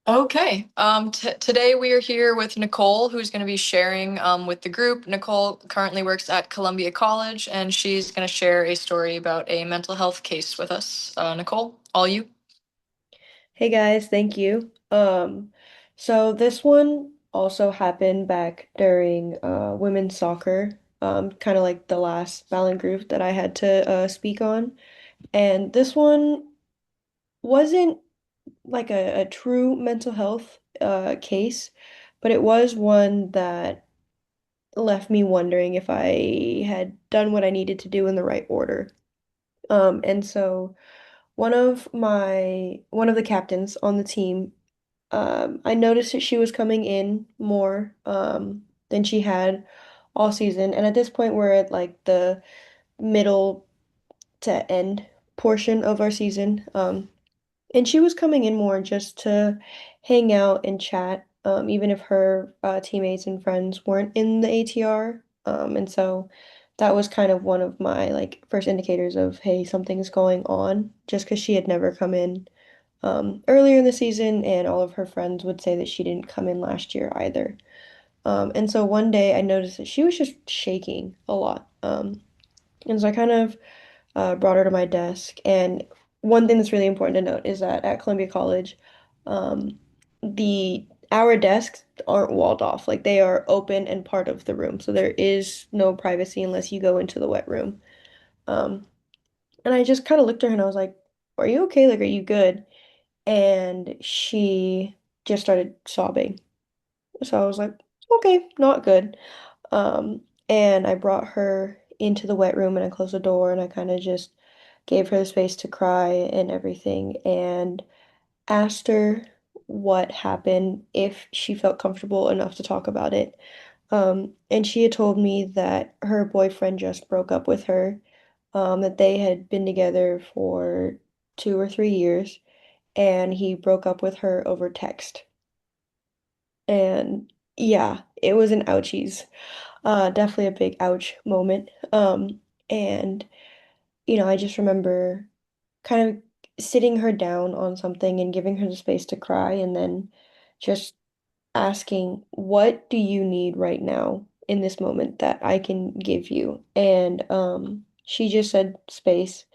Okay. T Today we are here with Nicole, who's going to be sharing with the group. Nicole currently works at Columbia College, and she's going to share a story about a mental health case with us. Nicole, all you. Hey guys, thank you. So this one also happened back during women's soccer, kind of like the last Balint group that I had to speak on. And this one wasn't like a true mental health case, but it was one that left me wondering if I had done what I needed to do in the right order. And so one of the captains on the team, I noticed that she was coming in more than she had all season. And at this point, we're at like the middle to end portion of our season. And she was coming in more just to hang out and chat, even if her teammates and friends weren't in the ATR. And so that was kind of one of my like first indicators of, hey, something's going on, just because she had never come in earlier in the season, and all of her friends would say that she didn't come in last year either. And so one day I noticed that she was just shaking a lot. And so I kind of brought her to my desk. And one thing that's really important to note is that at Columbia College, um, the our desks aren't walled off. Like they are open and part of the room. So there is no privacy unless you go into the wet room. Um, and I just kind of looked at her and I was like, "Are you okay? Like, are you good?" And she just started sobbing. So I was like, okay, not good. Um, and I brought her into the wet room and I closed the door and I kind of just gave her the space to cry and everything and asked her what happened, if she felt comfortable enough to talk about it. And she had told me that her boyfriend just broke up with her, that they had been together for 2 or 3 years and he broke up with her over text. And yeah, it was an ouchies. Definitely a big ouch moment. And I just remember kind of sitting her down on something and giving her the space to cry and then just asking, what do you need right now in this moment that I can give you? And she just said space.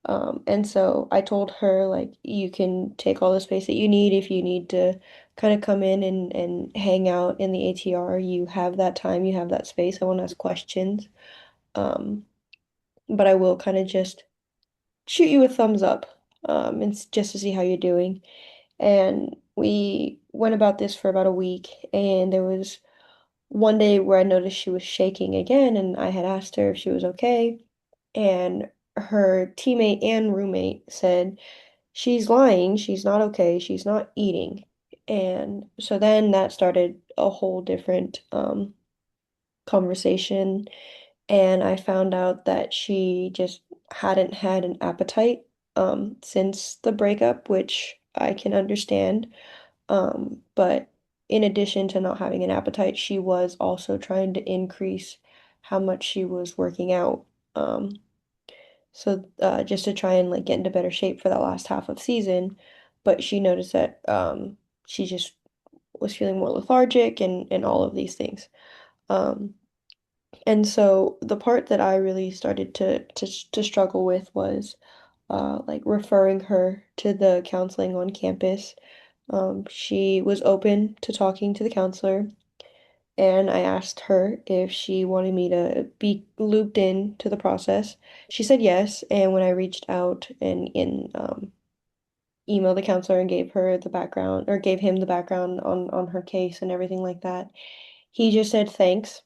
And so I told her, like, you can take all the space that you need if you need to kind of come in and hang out in the ATR. You have that time, you have that space. I won't ask questions. Um, but I will kind of just shoot you a thumbs up, just to see how you're doing. And we went about this for about a week, and there was one day where I noticed she was shaking again, and I had asked her if she was okay. And her teammate and roommate said, she's lying, she's not okay, she's not eating. And so then that started a whole different conversation. And I found out that she just hadn't had an appetite since the breakup, which I can understand. But in addition to not having an appetite, she was also trying to increase how much she was working out. Um, so just to try and like get into better shape for that last half of season, but she noticed that she just was feeling more lethargic and all of these things. Um, and so the part that I really started to struggle with was like referring her to the counseling on campus. She was open to talking to the counselor, and I asked her if she wanted me to be looped in to the process. She said yes, and when I reached out and emailed the counselor and gave her the background or gave him the background on her case and everything like that, he just said thanks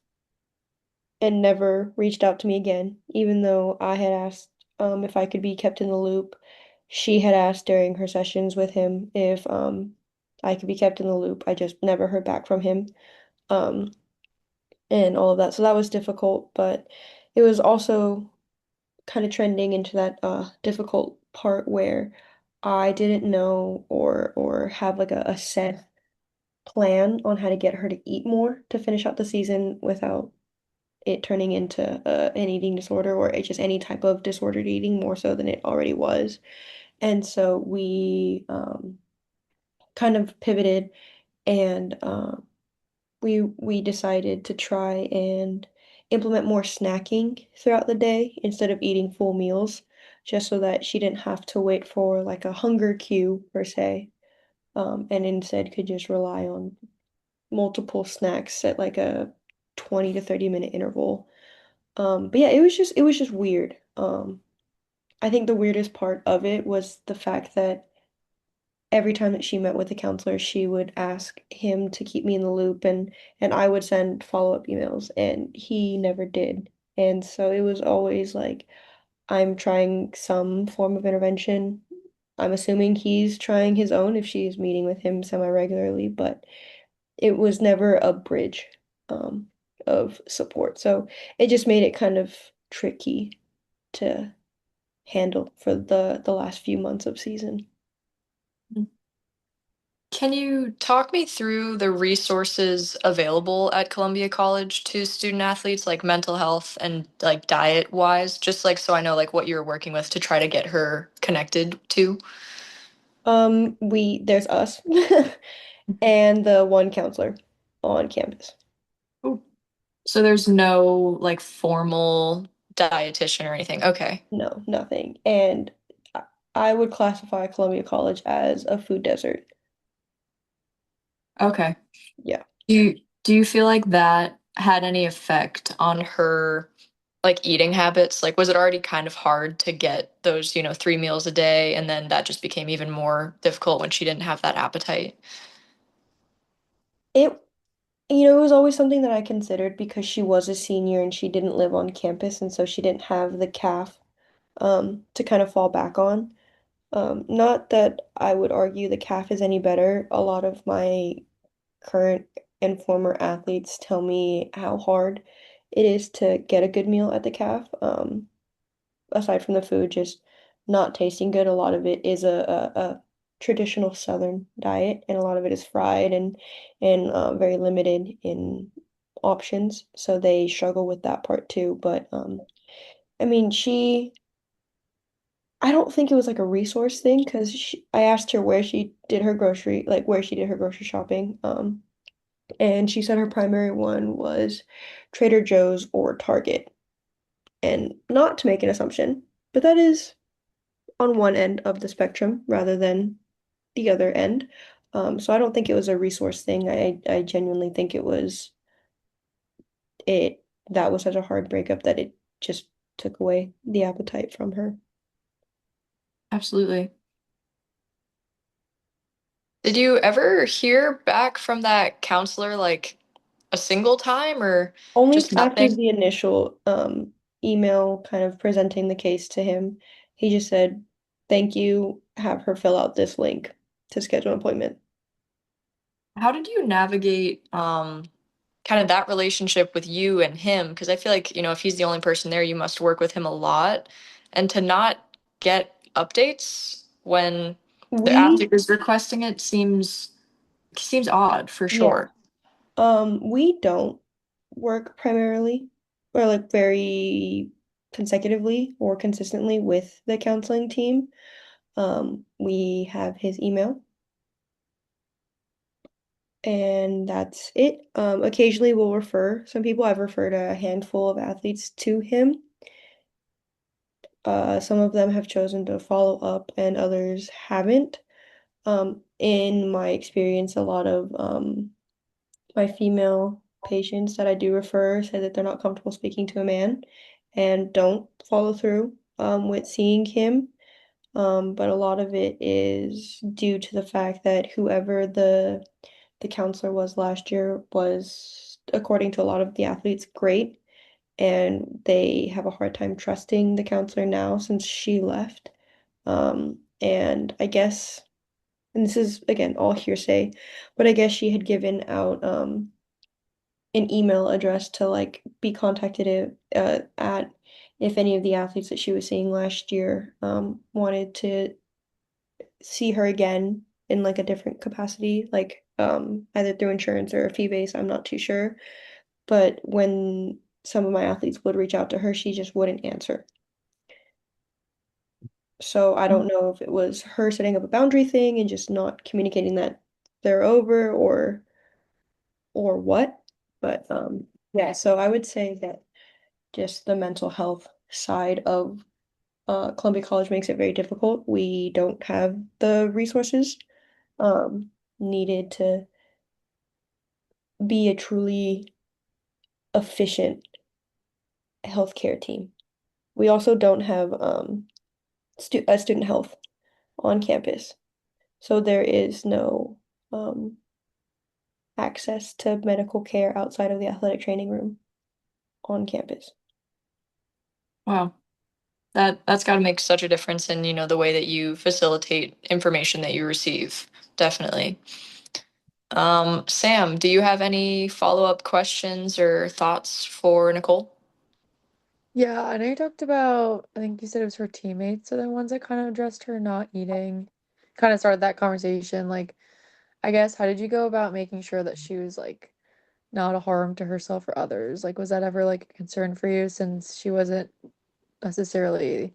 and never reached out to me again, even though I had asked if I could be kept in the loop. She had asked during her sessions with him if I could be kept in the loop. I just never heard back from him. Um, and all of that. So that was difficult, but it was also kind of trending into that difficult part where I didn't know or have like a set plan on how to get her to eat more to finish out the season without it turning into an eating disorder or just any type of disordered eating more so than it already was. And so we kind of pivoted and we decided to try and implement more snacking throughout the day instead of eating full meals, just so that she didn't have to wait for like a hunger cue per se, and instead could just rely on multiple snacks at like a 20 to 30-minute interval. But yeah, it was just weird. I think the weirdest part of it was the fact that every time that she met with the counselor, she would ask him to keep me in the loop and I would send follow-up emails and he never did. And so it was always like I'm trying some form of intervention. I'm assuming he's trying his own if she's meeting with him semi-regularly, but it was never a bridge um of support. So it just made it kind of tricky to handle for the last few months of season. Can you talk me through the resources available at Columbia College to student athletes, like mental health and like diet wise, just like so I know like what you're working with to try to get her connected to? We there's us and the one counselor on campus. Ooh. So there's no like formal dietitian or anything. Okay. No, nothing. And I I would classify Columbia College as a food desert. Okay. Yeah. Do you feel like that had any effect on her like eating habits? Like was it already kind of hard to get those, 3 meals a day and then that just became even more difficult when she didn't have that appetite? It, it was always something that I considered because she was a senior and she didn't live on campus, and so she didn't have the calf to kind of fall back on. Not that I would argue the calf is any better. A lot of my current and former athletes tell me how hard it is to get a good meal at the calf. Aside from the food just not tasting good, a lot of it is a traditional Southern diet, and a lot of it is fried and very limited in options. So they struggle with that part too. But I mean, I don't think it was like a resource thing because I asked her where she did her grocery, like where she did her grocery shopping. And she said her primary one was Trader Joe's or Target. And not to make an assumption, but that is on one end of the spectrum rather than the other end. So I don't think it was a resource thing. I genuinely think it that was such a hard breakup that it just took away the appetite from her. Absolutely. Did you ever hear back from that counselor like a single time or Only just after nothing? the initial email kind of presenting the case to him, he just said, "Thank you. Have her fill out this link to schedule an appointment." How did you navigate kind of that relationship with you and him? Because I feel like, if he's the only person there, you must work with him a lot. And to not get updates when the We, athlete is requesting it seems odd for yeah, sure. we don't work primarily or like very consecutively or consistently with the counseling team. We have his email and that's it. Occasionally we'll refer some people. I've referred a handful of athletes to him. Some of them have chosen to follow up and others haven't. In my experience, a lot of my female patients that I do refer say that they're not comfortable speaking to a man and don't follow through with seeing him. But a lot of it is due to the fact that whoever the counselor was last year was, according to a lot of the athletes, great, and they have a hard time trusting the counselor now since she left. And I guess, and this is again all hearsay, but I guess she had given out an email address to like be contacted at if any of the athletes that she was seeing last year wanted to see her again in like a different capacity, like either through insurance or a fee base, I'm not too sure. But when some of my athletes would reach out to her, she just wouldn't answer. So I don't know if it was her setting up a boundary thing and just not communicating that they're over or what. But yeah, so I would say that just the mental health side of Columbia College makes it very difficult. We don't have the resources um needed to be a truly efficient healthcare team. We also don't have student health on campus. So there is no um, access to medical care outside of the athletic training room on campus. Wow. That's got to make such a difference in, the way that you facilitate information that you receive. Definitely. Sam, do you have any follow-up questions or thoughts for Nicole? Yeah, I know you talked about, I think you said it was her teammates are the ones that kind of addressed her not eating, kind of started that conversation. Like, I guess, how did you go about making sure that she was like not a harm to herself or others? Like, was that ever like a concern for you since she wasn't necessarily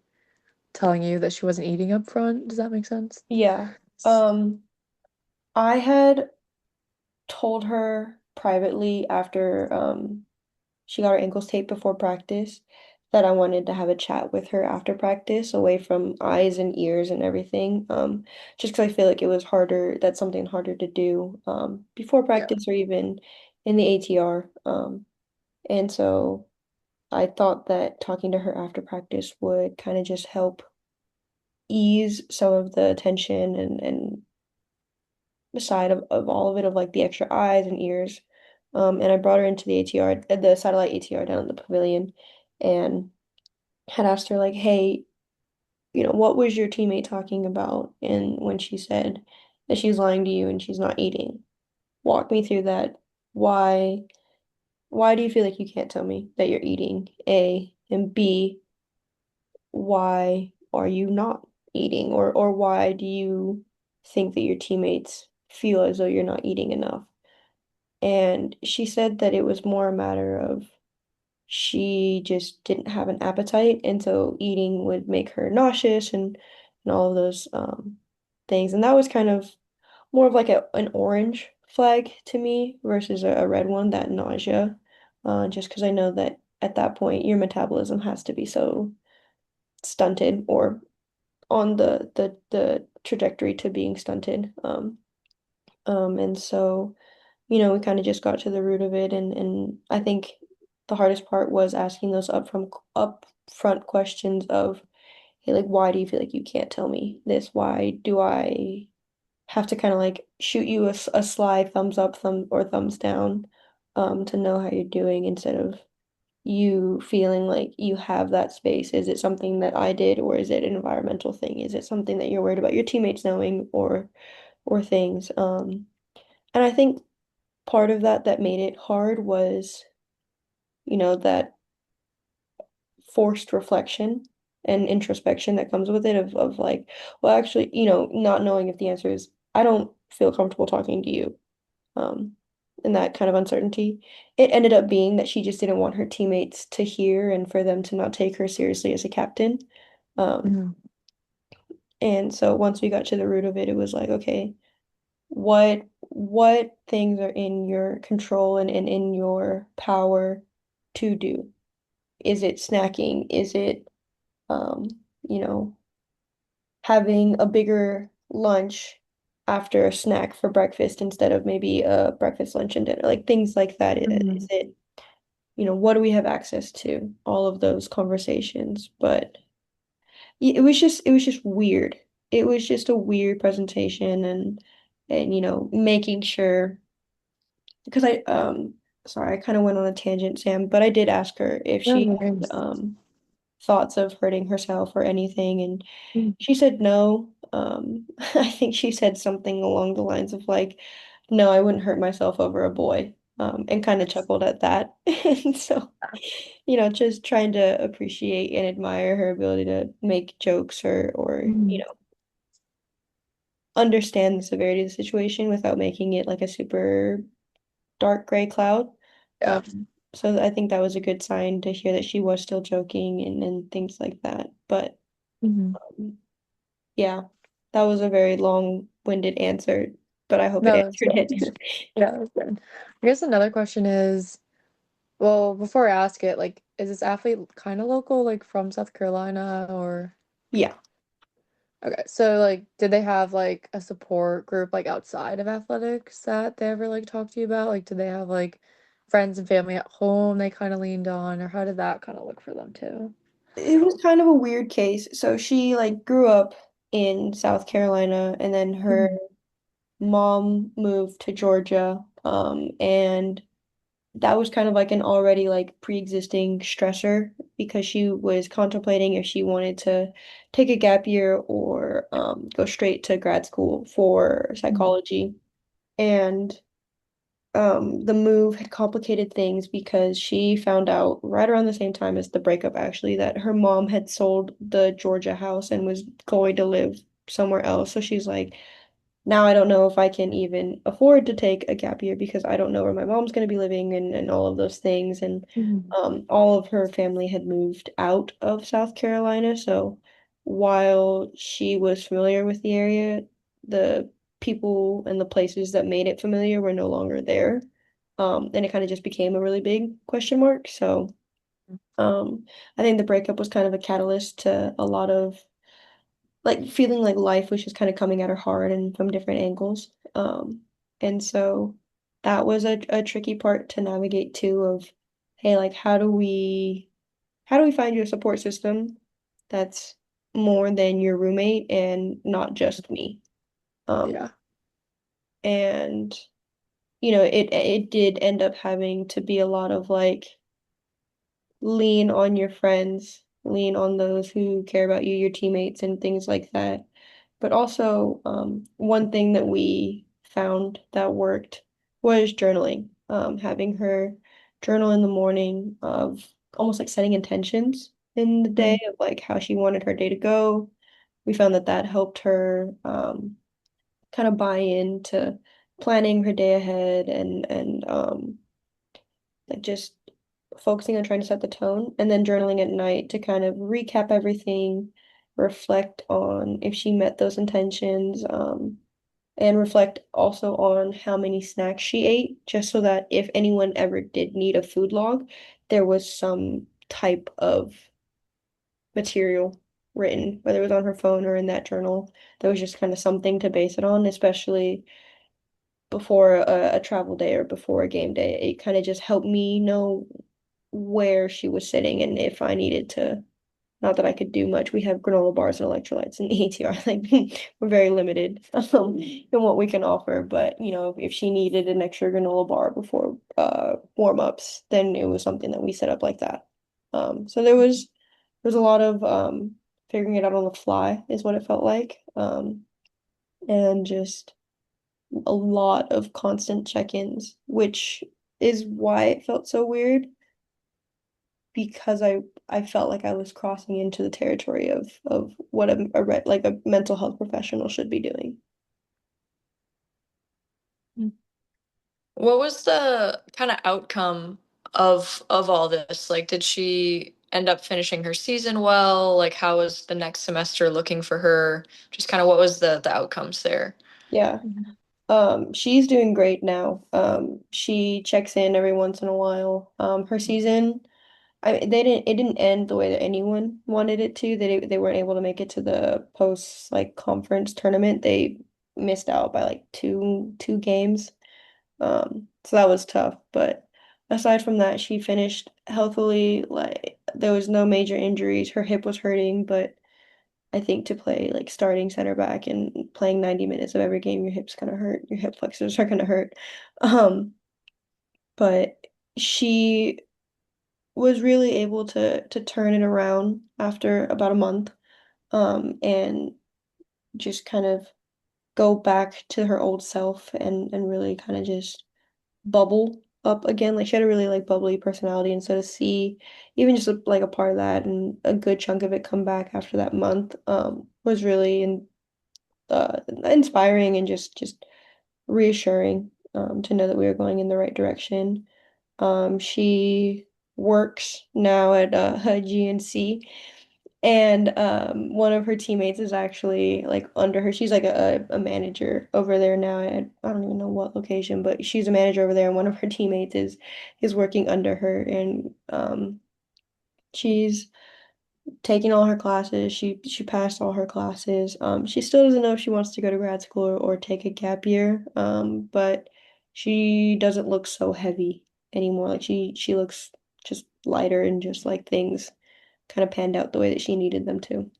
telling you that she wasn't eating up front? Does that make sense? Yeah. Um, I had told her privately after she got her ankles taped before practice that I wanted to have a chat with her after practice, away from eyes and ears and everything. Just because I feel like it was harder, that's something harder to do before Yeah. practice or even in the ATR. And so I thought that talking to her after practice would kind of just help ease some of the tension and the side of all of it, of like the extra eyes and ears. And I brought her into the ATR, the satellite ATR down at the pavilion, and had asked her like, hey, what was your teammate talking about? And when she said that she's lying to you and she's not eating, walk me through that. Why why do you feel like you can't tell me that you're eating? A, and B, why are you not eating? Or why do you think that your teammates feel as though you're not eating enough? And she said that it was more a matter of she just didn't have an appetite, and so eating would make her nauseous and all of those things. And that was kind of more of like an orange flag to me versus a red one, that nausea. Just because I know that at that point your metabolism has to be so stunted or on the trajectory to being stunted. And so, we kind of just got to the root of it, and I think the hardest part was asking those upfront questions of, hey, like, why do you feel like you can't tell me this? Why do I have to kind of like shoot you a sly thumbs up, or thumbs down, to know how you're doing, instead of you feeling like you have that space? Is it something that I did, or is it an environmental thing? Is it something that you're worried about your teammates knowing, or things? And I think part of that made it hard was, that forced reflection and introspection that comes with it, of like, well, actually, not knowing if the answer is, I don't feel comfortable talking to you. Um, and that kind of uncertainty. It ended up being that she just didn't want her teammates to hear and for them to not take her seriously as a captain. Um, Mhm. and so once we got to the root of it, it was like, okay, what things are in your control and in your power to do? Is it snacking? Is it um, you know, having a bigger lunch after a snack for breakfast instead of maybe a breakfast, lunch, and dinner? Like things like that. Is Mhm. it, what do we have access to? All of those conversations. But it was just weird. It was just a weird presentation, and making sure, because I sorry, I kind of went on a tangent, Sam, but I did ask her if No she had worries. thoughts of hurting herself or anything, and Mhm. she said no. I think she said something along the lines of like, no, I wouldn't hurt myself over a boy, and kind of chuckled at that. And so, just trying to appreciate and admire her ability to make jokes, or Mhm. understand the severity of the situation without making it like a super dark gray cloud. Yeah. So I think that was a good sign to hear that she was still joking and things like that. But Mhm. yeah, that was a very long-winded answer. but I hope it No, that's answered good. it. Yeah, that's good. I guess another question is, well, before I ask it, like, is this athlete kind of local, like from South Carolina or? Yeah. Okay, so like, did they have like a support group like outside of athletics that they ever like talked to you about? Like, did they have like friends and family at home they kind of leaned on, or how did that kind of look for them too? It was kind of a weird case. So she like grew up in South Carolina and then her Mhm. mom moved to Georgia. And that was kind of like an already like pre-existing stressor because she was contemplating if she wanted to take a gap year or go straight to grad school for Mhm. psychology. And the move had complicated things because she found out right around the same time as the breakup, actually, that her mom had sold the Georgia house and was going to live somewhere else. So she's like, now I don't know if I can even afford to take a gap year because I don't know where my mom's going to be living and all of those things. And Mhm. all of her family had moved out of South Carolina. So while she was familiar with the area, the people and the places that made it familiar were no longer there. And it kind of just became a really big question mark. So I think the breakup was kind of a catalyst to a lot of like feeling like life was just kind of coming at her hard and from different angles. And so that was a tricky part to navigate too of, hey, like how do we find you a support system that's more than your roommate and not just me? Um, Yeah. and it did end up having to be a lot of like lean on your friends, lean on those who care about you, your teammates, and things like that. But also, one thing that we found that worked was journaling. Having her journal in the morning of almost like setting intentions in the day Mhm. of like how she wanted her day to go. We found that that helped her kind of buy into planning her day ahead and like just focusing on trying to set the tone and then journaling at night to kind of recap everything, reflect on if she met those intentions, and reflect also on how many snacks she ate, just so that if anyone ever did need a food log, there was some type of material written, whether it was on her phone or in that journal. There was just kind of something to base it on, especially before a travel day or before a game day. It kind of just helped me know where she was sitting and if I needed to. Not that I could do much. We have granola bars and electrolytes and ATR. Like we're very limited in what we can offer. But if she needed an extra granola bar before warm-ups, then it was something that we set up like that. So there was a lot of figuring it out on the fly is what it felt like. And just a lot of constant check-ins, which is why it felt so weird because I felt like I was crossing into the territory of what like a mental health professional should be doing. What was the kind of outcome of all this? Like, did she end up finishing her season well? Like, how was the next semester looking for her? Just kind of what was the outcomes there? Yeah. Mhm. She's doing great now. She checks in every once in a while. Her season, it didn't end the way that anyone wanted it to. They weren't able to make it to the post like conference tournament. They missed out by like two games. So that was tough. But aside from that, she finished healthily. Like there was no major injuries. Her hip was hurting, but I think to play like starting center back and playing 90 minutes of every game, your hips gonna hurt. Your hip flexors are gonna hurt. Um, but she was really able to turn it around after about a month, and just kind of go back to her old self and really kind of just bubble up again. Like she had a really like bubbly personality, and so to see even just like a part of that and a good chunk of it come back after that month was really inspiring and just reassuring to know that we were going in the right direction. She works now at a GNC And one of her teammates is actually like under her. She's like a manager over there now. I don't even know what location, but she's a manager over there, and one of her teammates is working under her, and she's taking all her classes. She passed all her classes. She still doesn't know if she wants to go to grad school or take a gap year. But she doesn't look so heavy anymore. Like she looks just lighter and just like things kind of panned out the way that she needed them to.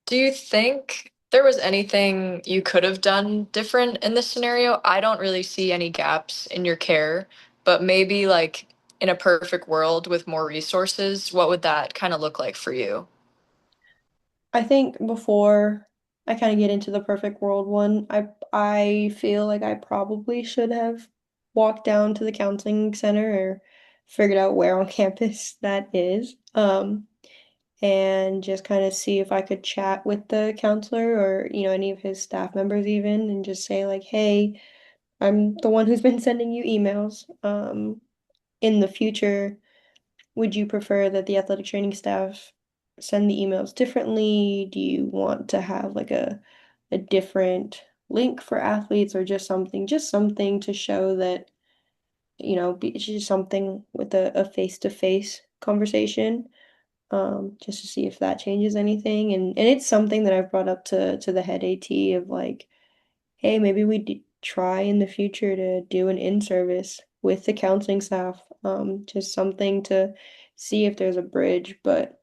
Do you think there was anything you could have done different in this scenario? I don't really see any gaps in your care, but maybe like in a perfect world with more resources, what would that kind of look like for you? I think before I kind of get into the perfect world one, I feel like I probably should have walked down to the counseling center or figured out where on campus that is. And just kind of see if I could chat with the counselor or, any of his staff members even and just say like, "Hey, I'm the one who's been sending you emails. In the future, would you prefer that the athletic training staff send the emails differently? Do you want to have like a different link for athletes or just something to show that, it's just something with a face-to-face conversation, just to see if that changes anything. And it's something that I've brought up to the head AT of like, hey, maybe we try in the future to do an in-service with the counseling staff, just something to see if there's a bridge. But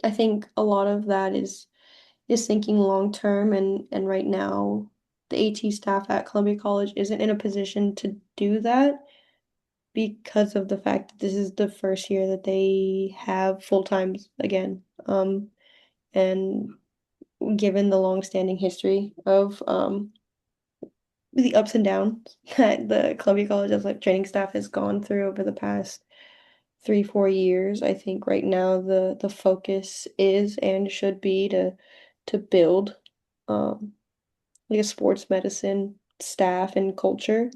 I think a lot of that is thinking long term, and right now the AT staff at Columbia College isn't in a position to do that because of the fact that this is the first year that they have full times again. And given the long-standing history of the ups and downs that the Columbia College Athletic Training staff has gone through over the past 3, 4 years. I think right now the focus is and should be to build um like a sports medicine staff and culture,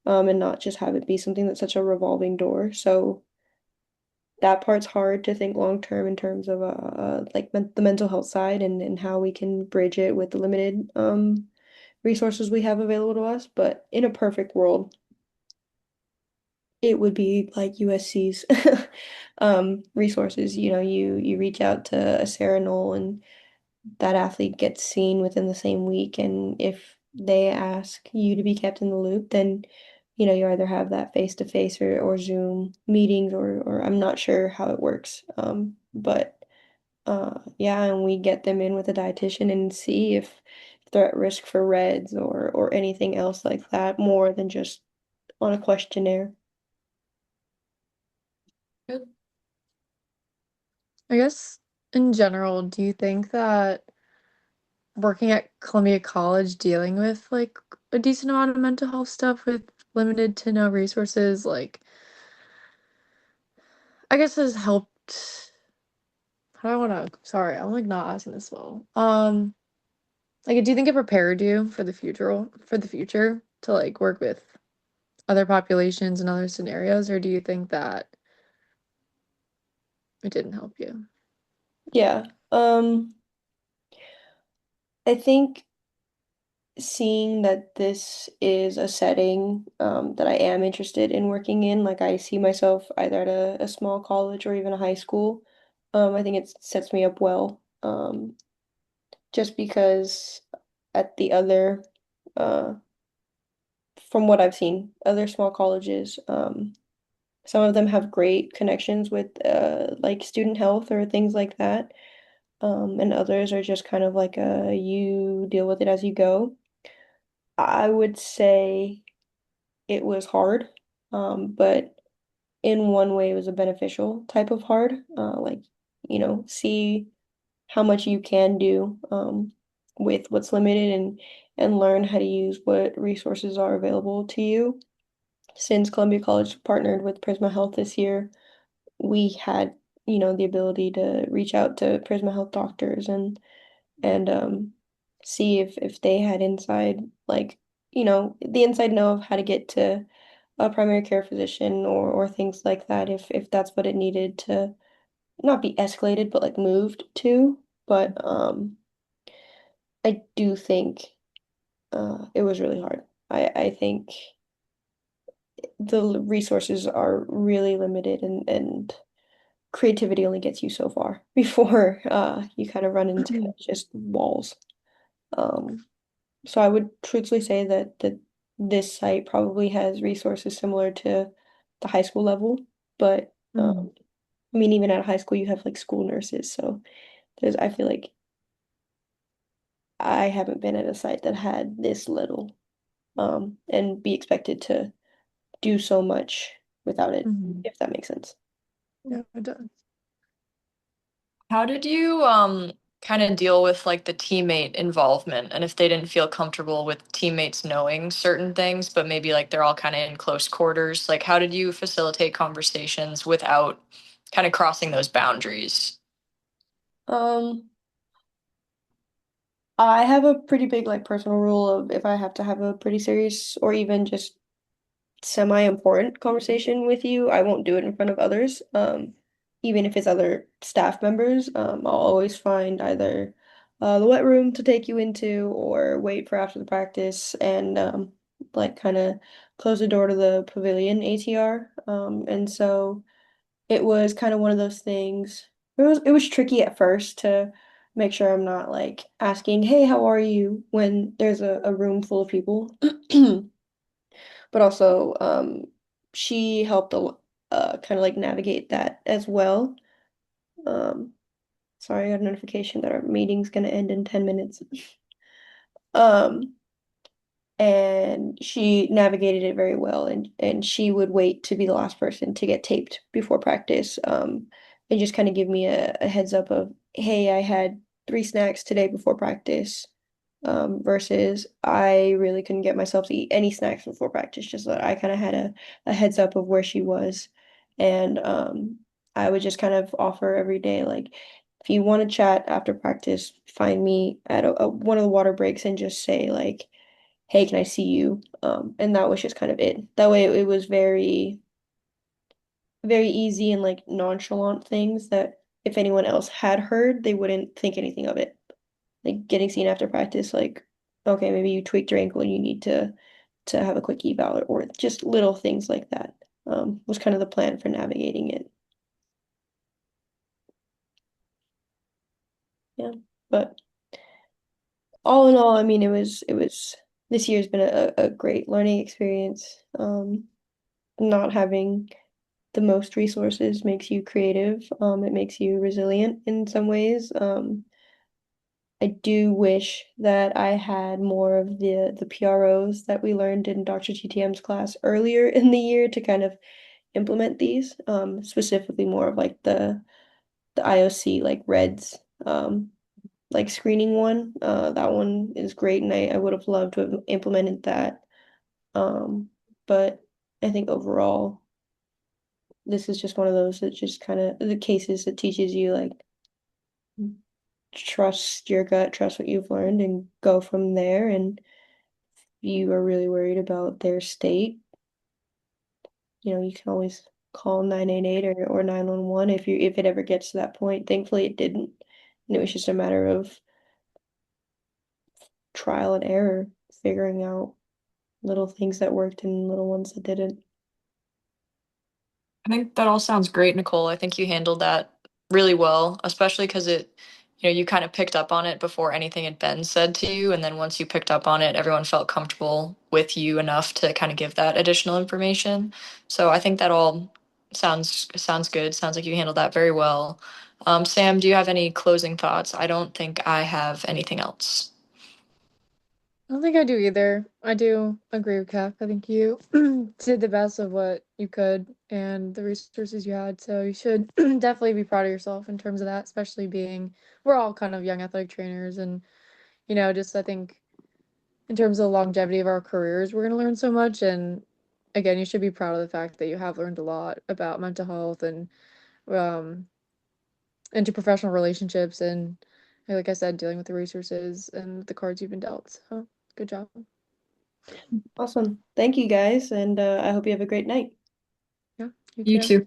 and not just have it be something that's such a revolving door. So that part's hard to think long term in terms of like the mental health side and how we can bridge it with the limited resources we have available to us. But in a perfect world, it would be like USC's resources. You reach out to a Sarah Knoll and that athlete gets seen within the same week. And if they ask you to be kept in the loop, then you either have that face to face or Zoom meetings or I'm not sure how it works. But yeah, and we get them in with a dietitian and see if they're at risk for REDS or anything else like that, more than just on a questionnaire. I guess in general, do you think that working at Columbia College dealing with like a decent amount of mental health stuff with limited to no resources, like I guess has helped. How do I wanna sorry, I'm like not asking this well. Like do you think it prepared you for the future to like work with other populations and other scenarios, or do you think that it didn't help you? Yeah. I think seeing that this is a setting that I am interested in working in, like I see myself either at a small college or even a high school, I think it sets me up well. Just because at the other, uh, from what I've seen, other small colleges, some of them have great connections with like student health or things like that. And others are just kind of like you deal with it as you go. I would say it was hard, but in one way, it was a beneficial type of hard. Like, see how much you can do with what's limited and learn how to use what resources are available to you. Since Columbia College partnered with Prisma Health this year, we had, the ability to reach out to Prisma Health doctors and see if they had inside, like, the inside know of how to get to a primary care physician or things like that if that's what it needed to not be escalated, but like moved to. But I do think it was really hard. I think the resources are really limited and creativity only gets you so far before you kind of run into just walls. Um, so I would truthfully say that this site probably has resources similar to the high school level, but Mhm. I mean even at high school you have like school nurses, so there's I feel like I haven't been at a site that had this little and be expected to do so much without it, Mhm. if that makes sense. Yeah, it does. How did you kind of deal with like the teammate involvement and if they didn't feel comfortable with teammates knowing certain things, but maybe like they're all kind of in close quarters? Like how did you facilitate conversations without kind of crossing those boundaries? Um, I have a pretty big like personal rule of if I have to have a pretty serious or even just semi-important conversation with you, I won't do it in front of others. Even if it's other staff members, I'll always find either the wet room to take you into or wait for after the practice and like kind of close the door to the pavilion ATR. And so it was kind of one of those things. It was tricky at first to make sure I'm not like asking, "Hey, how are you?" when there's a room full of people. But also she helped kind of like navigate that as well. Um, sorry, I got a notification that our meeting's gonna end in 10 minutes. Um, and she navigated it very well and she would wait to be the last person to get taped before practice and just kind of give me a heads up of hey, I had 3 snacks today before practice versus I really couldn't get myself to eat any snacks before practice just so that I kind of had a heads up of where she was and I would just kind of offer every day like if you want to chat after practice find me at one of the water breaks and just say like hey, can I see you? And that was just kind of it. That way it was very, very easy and like nonchalant things that if anyone else had heard, they wouldn't think anything of it. Like getting seen after practice, like, okay, maybe you tweaked your ankle and you need to have a quick eval or just little things like that. Was kind of the plan for navigating it. Yeah. But all in all, I mean, it was this year's been a great learning experience. Not having the most resources makes you creative. It makes you resilient in some ways. I do wish that I had more of the PROs that we learned in Dr. TTM's class earlier in the year to kind of implement these. Specifically more of like the IOC like REDS like screening one. That one is great, and I would have loved to have implemented that. But I think overall this is just one of those that just kind of the cases that teaches you like trust your gut, trust what you've learned, and go from there. And if you are really worried about their state, you can always call 988 or 911 if it ever gets to that point. Thankfully, it didn't. And it was just a matter of trial and error, figuring out little things that worked and little ones that didn't. I think that all sounds great, Nicole. I think you handled that really well, especially because you kind of picked up on it before anything had been said to you. And then once you picked up on it, everyone felt comfortable with you enough to kind of give that additional information. So I think that all sounds good. Sounds like you handled that very well. Sam, do you have any closing thoughts? I don't think I have anything else. I don't think I do either. I do agree with Kath. I think you did the best of what you could and the resources you had. So you should definitely be proud of yourself in terms of that, especially being we're all kind of young athletic trainers and just I think in terms of the longevity of our careers, we're gonna learn so much and again, you should be proud of the fact that you have learned a lot about mental health and um interprofessional relationships and like I said, dealing with the resources and the cards you've been dealt. So good job. Awesome. Thank you guys, and I hope you have a great night. Yeah, you You too. too.